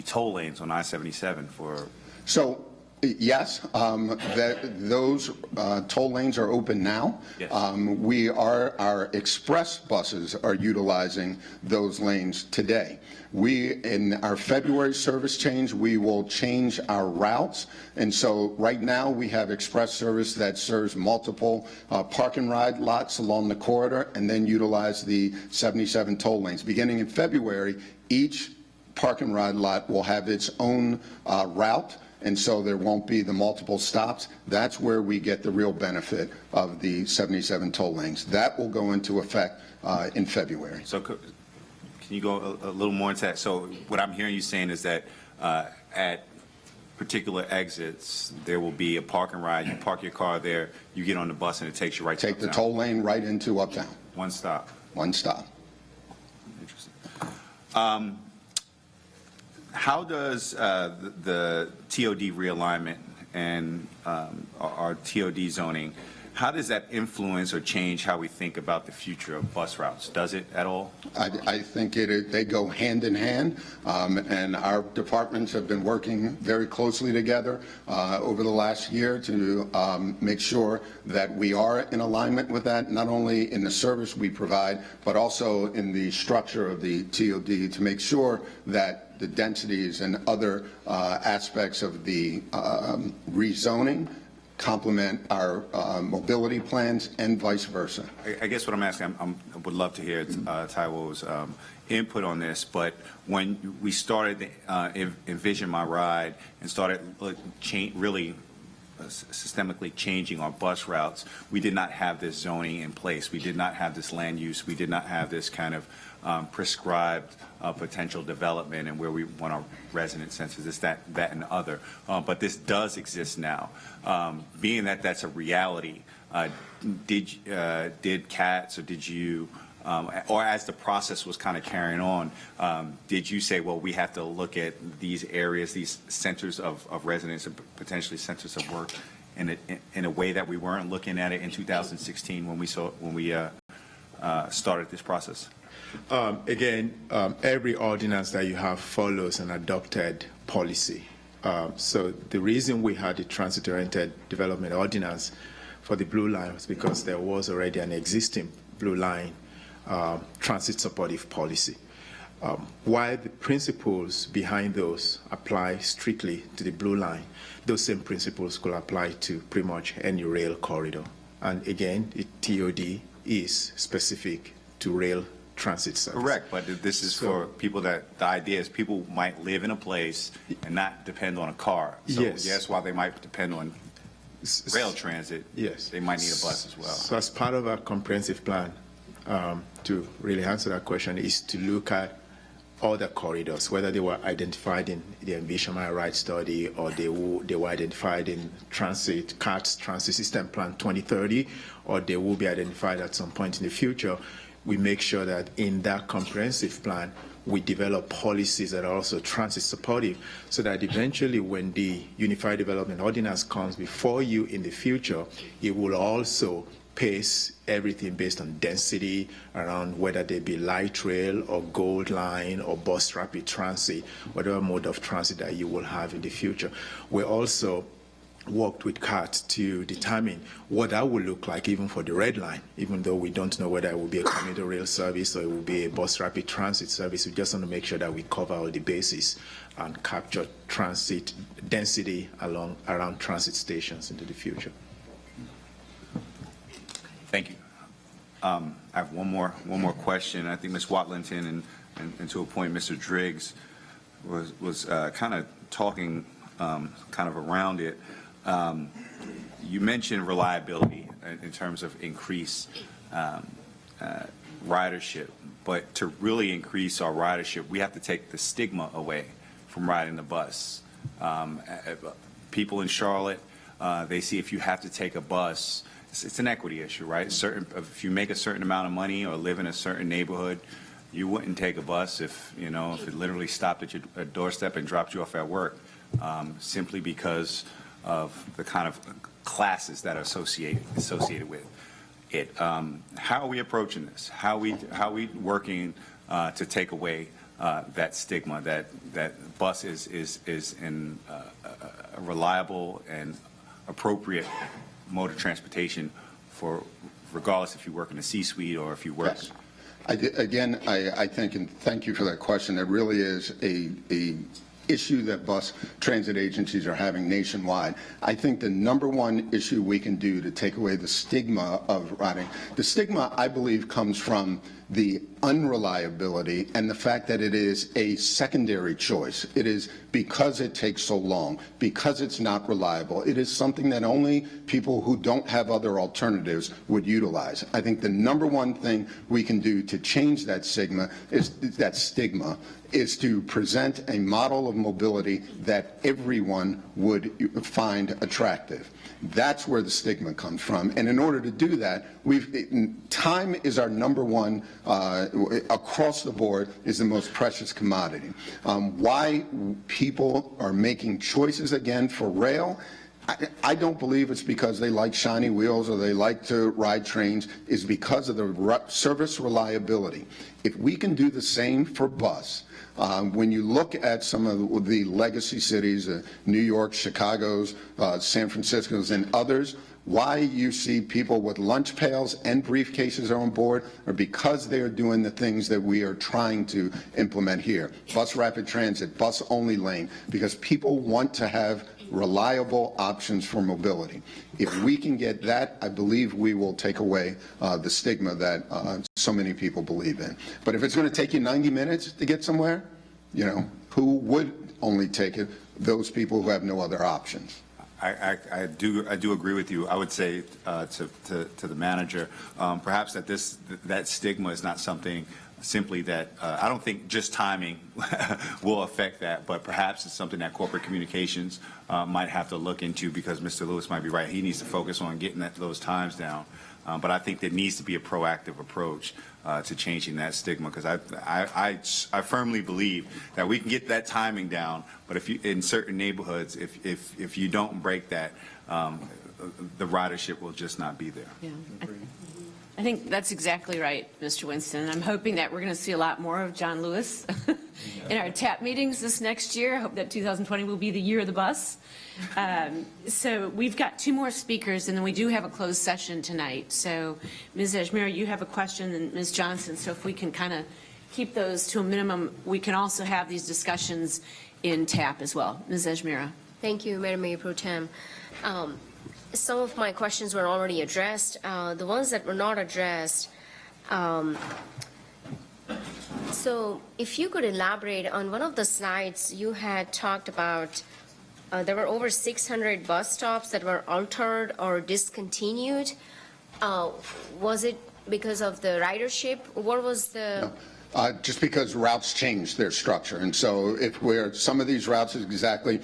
toll lanes on I-77 for. So Yes, those toll lanes are open now. Yes. Our express buses are utilizing those lanes today. In our February service change, we will change our routes. And so right now we have express service that serves multiple park and ride lots along the corridor and then utilize the 77 toll lanes. Beginning in February, each park and ride lot will have its own route, and so there won't be the multiple stops. That's where we get the real benefit of the 77 toll lanes. That will go into effect in February. So can you go a little more into that? So what I'm hearing you saying is that at particular exits, there will be a park and ride. You park your car there, you get on the bus, and it takes you right to Take the Uptown. toll lane right into Uptown. One stop. One stop. Interesting. How does the TOD realignment and our TOD zoning, how does that influence or change how we think about the future of bus routes? Does it at all? I think they go hand in hand, and our departments have been working very closely together over the last year to make sure that we are in alignment with that, not only in the service we provide, but also in the structure of the TOD to make sure that the densities and other aspects of the rezoning complement our mobility plans and vice versa. I guess what I'm asking, I would love to hear Taiwo's input on this, but when we started Envision My Ride and started really systemically changing our bus routes, we did not have this zoning in place. We did not have this land use. We did not have this kind of prescribed potential development and where we want our resident census, this, that, and other. But this does exist now. Being that that's a reality, did CATS or did you, or as the process was kind of carrying on, did you say, well, we have to look at these areas, these centers of residence and potentially centers of work in a way that we weren't looking at it in 2016 when we started this process? Again, every ordinance that you have follows an adopted policy. So the reason we had the transit-oriented development ordinance for the Blue Line was because there was already an existing Blue Line transit supportive policy. While the principles behind those apply strictly to the Blue Line, those same principles could apply to pretty much any rail corridor. And again, the TOD is specific to rail transit service. Correct, but this is for people that the idea is people might live in a place and not depend on a car. So yes, while they might depend on rail transit, yes, they might need a bus as well. So as part of our comprehensive plan, to really answer that question, is to look at all the corridors, whether they were identified in the Envision My Ride study or they were identified in CATS Transit System Plan 2030, or they will be identified at some point in the future. We make sure that in that comprehensive plan, we develop policies that are also transit supportive so that eventually when the Unified Development Ordinance comes before you in the future, it will also pace everything based on density around whether they be light rail or gold line or bus rapid transit, whatever mode of transit that you will have in the future. We also worked with CAT to determine what that will look like even for the red line, even though we don't know whether it will be a commuter rail service or it will be a bus rapid transit service. We just want to make sure that we cover all the bases and capture transit density around transit stations into the future. Thank you. I have one more question. I think Ms. Watlington and to a point Mr. Driggs was kind of talking kind of around it. You mentioned reliability in terms of increased ridership, but to really increase our ridership, we have to take the stigma away from riding the bus. People in Charlotte, they see if you have to take a bus, it's an equity issue, right? If you make a certain amount of money or live in a certain neighborhood, you wouldn't take a bus if it literally stopped at your doorstep and dropped you off at work, simply because of the kind of classes that are associated with it. How are we approaching this? How are we working to take away that stigma that bus is in a reliable and appropriate mode of transportation for regardless if you work in the C-suite or if you work. Yes. I think, and thank you for that question, it really is a issue that bus transit agencies are having nationwide. I think the number one issue we can do to take away the stigma of riding, the stigma, I believe, comes from the unreliability and the fact that it is a secondary choice. It is because it takes so long, because it's not reliable. It is something that only people who don't have other alternatives would utilize. I think the number one thing we can do to change that stigma is to present a model of mobility that everyone would find attractive. That's where the stigma comes from. And in order to do that, time is our number one, across the board, is the most precious commodity. Why people are making choices again for rail, I don't believe it's because they like shiny wheels or they like to ride trains. It's because of the service reliability. If we can do the same for bus, when you look at some of the legacy cities, New York, Chicago's, San Francisco's, and others, why you see people with lunch pails and briefcases on board are because they are doing the things that we are trying to implement here. Bus rapid transit, bus only lane, because people want to have reliable options for mobility. If we can get that, I believe we will take away the stigma that so many people believe in. But if it's going to take you 90 minutes to get somewhere, you know, who would only take it? Those people who have no other options. I do agree with you. I would say to the manager, perhaps that stigma is not something simply that I don't think just timing will affect that, but perhaps it's something that corporate communications might have to look into, because Mr. Lewis might be right. He needs to focus on getting those times down. But I think there needs to be a proactive approach to changing that stigma, because I firmly believe that we can get that timing down, but if you, in certain neighborhoods, if you don't break that, the ridership will just not be there. Yeah. I think that's exactly right, Mr. Winston. I'm hoping that we're going to see a lot more of John Lewis in our TAP meetings this next year. I hope that 2020 will be the year of the bus. So we've got two more speakers, and then we do have a closed session tonight. So Ms. Ajmera, you have a question, and Ms. Johnson. So if we can kind of keep those to a minimum, we can also have these discussions in TAP as well. Ms. Ajmera. Thank you, Madam Mayor Pro Tem. Some of my questions were already addressed. The ones that were not addressed, so if you could elaborate on one of the slides you had talked about, there were over 600 bus stops that were altered or discontinued. Was it because of the ridership? What was the... No. Just because routes change their structure. And so if some of these routes is exactly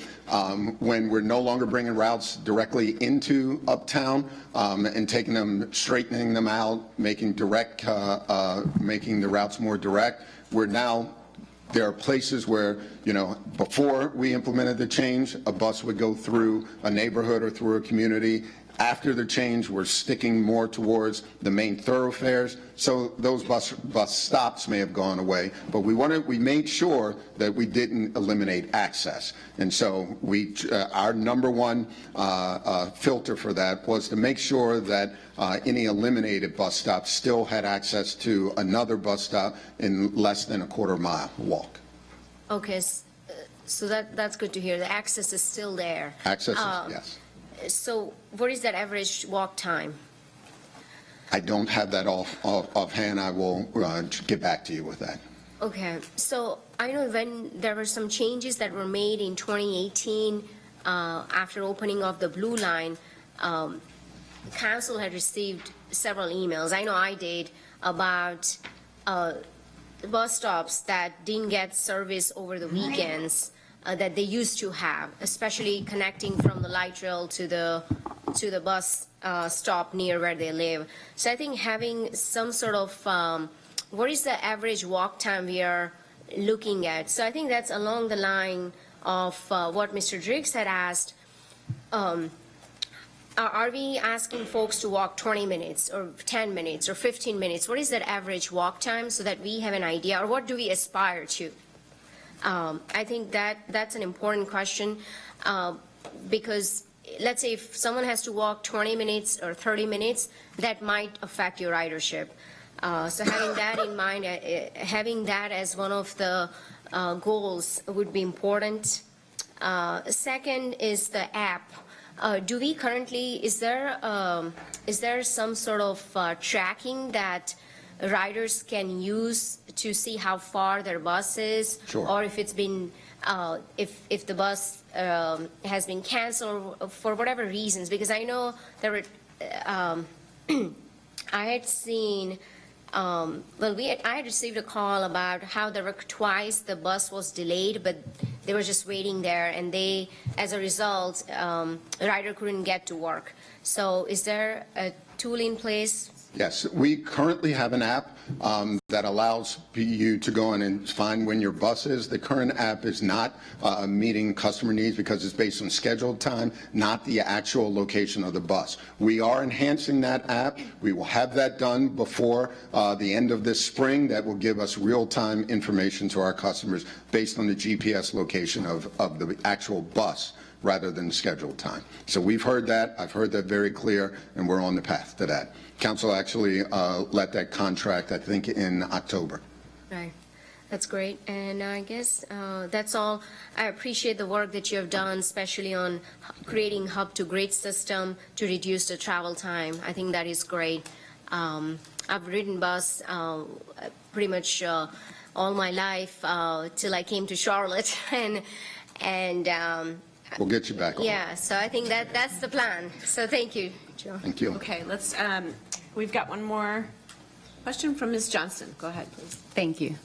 when we're no longer bringing routes directly into Uptown and taking them, straightening them out, making the routes more direct, there are places where, you know, before we implemented the change, a bus would go through a neighborhood or through a community. After the change, we're sticking more towards the main thoroughfares, so those bus stops may have gone away, but we made sure that we didn't eliminate access. And so our number one filter for that was to make sure that any eliminated bus stops still had access to another bus stop in less than a quarter-mile walk. Okay, so that's good to hear. The access is still there. Access is, yes. So what is that average walk time? I don't have that offhand. I will get back to you with that. Okay, so I know when there were some changes that were made in 2018 after opening of the Blue Line, council had received several emails. I know I did, about bus stops that didn't get service over the weekends that they used to have, especially connecting from the light rail to the bus stop near where they live. So I think having some sort of, what is the average walk time we are looking at? So I think that's along the line of what Mr. Driggs had asked. Are we asking folks to walk 20 minutes or 10 minutes or 15 minutes? What is that average walk time so that we have an idea, or what do we aspire to? I think that's an important question, because let's say if someone has to walk 20 minutes or 30 minutes, that might affect your ridership. So having that in mind, having that as one of the goals would be important. Second is the app. Do we currently, is there some sort of tracking that riders can use to see how far their bus is? Sure. Or if it's been, if the bus has been canceled for whatever reasons? Because I know there were, I had seen, I had received a call about how there were twice the bus was delayed, but they were just waiting there, and they, as a result, the rider couldn't get to work. So is there a tool in place? Yes, we currently have an app that allows you to go in and find when your bus is. The current app is not meeting customer needs because it's based on scheduled time, not the actual location of the bus. We are enhancing that app. We will have that done before the end of this spring. That will give us real-time information to our customers based on the GPS location of the actual bus rather than scheduled time. So we've heard that. I've heard that very clear, and we're on the path to that. Council actually let that contract, I think, in October. Right. That's great. And I guess that's all. I appreciate the work that you have done, especially on creating hub-to-grid system to reduce the travel time. I think that is great. I've ridden bus pretty much all my life till I came to Charlotte, and We'll get you back on. yeah, so I think that's the plan. So thank you, Joe. Thank you. Okay, let's, we've got one more question from Ms. Johnson. Go ahead, please. Thank you.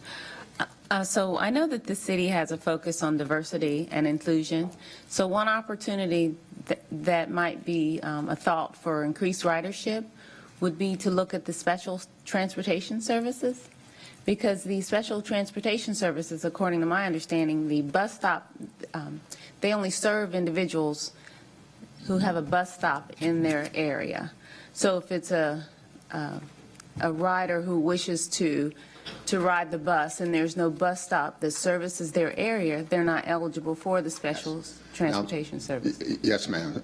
So I know that the city has a focus on diversity and inclusion. So one opportunity that might be a thought for increased ridership would be to look at the special transportation services. Because the special transportation services, according to my understanding, the bus stop, they only serve individuals who have a bus stop in their area. So if it's a rider who wishes to ride the bus and there's no bus stop that services their area, they're not eligible for the special transportation service. Yes, ma'am.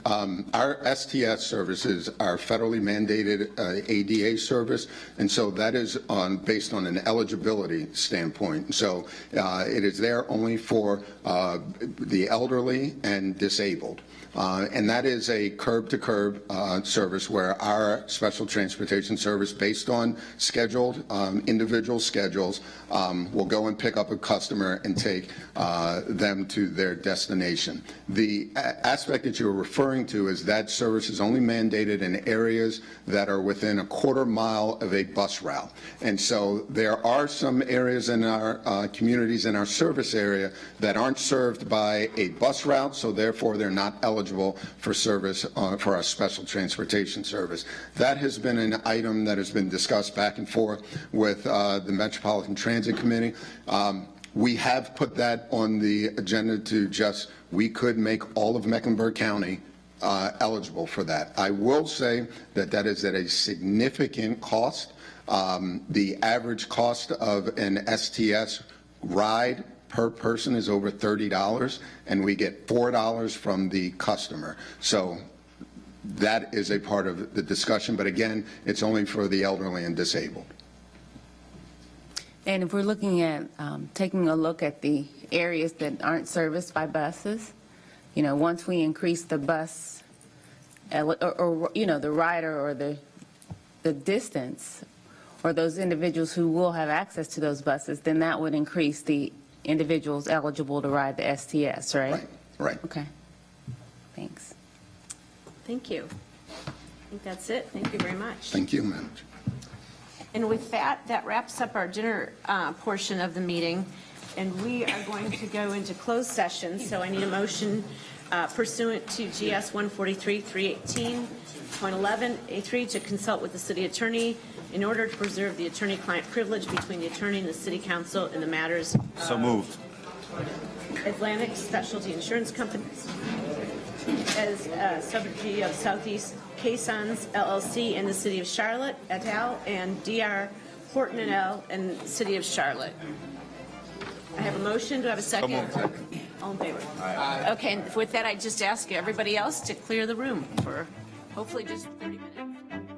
Our STS services are federally mandated ADA service, and so that is based on an eligibility standpoint. So it is there only for the elderly and disabled. And that is a curb-to-curb service where our special transportation service, based on scheduled individual schedules, will go and pick up a customer and take them to their destination. The aspect that you're referring to is that service is only mandated in areas that are within a quarter mile of a bus route. And so there are some areas in our communities in our service area that aren't served by a bus route, so therefore they're not eligible for service for our special transportation service. That has been an item that has been discussed back and forth with the Metropolitan Transit Committee. We have put that on the agenda we could make all of Mecklenburg County eligible for that. I will say that that is at a significant cost. The average cost of an STS ride per person is over $30, and we get $4 from the customer. So that is a part of the discussion, but again, it's only for the elderly and disabled. And if we're looking at taking a look at the areas that aren't serviced by buses, you know, once we increase the bus or you know, the rider or the distance or those individuals who will have access to those buses, then that would increase the individuals eligible to ride the STS, right? Right. Okay. Thanks. Thank you. I think that's it. Thank you very much. Thank you, Madam Chair. And with that, that wraps up our dinner portion of the meeting, and we are going to go into closed session. So I need a motion pursuant to GS 143-318.11A3 to consult with the city attorney in order to preserve the attorney-client privilege between the attorney and the city council in the matters So moved. Atlantic Specialty Insurance Company as subsidiary of Southeast Caissons LLC in the city of Charlotte et al. And DR Horton et al. in the city of Charlotte. I have a motion, do I have a second? All in favor? Okay, and with that, I just ask everybody else to clear the room for hopefully just 30 minutes.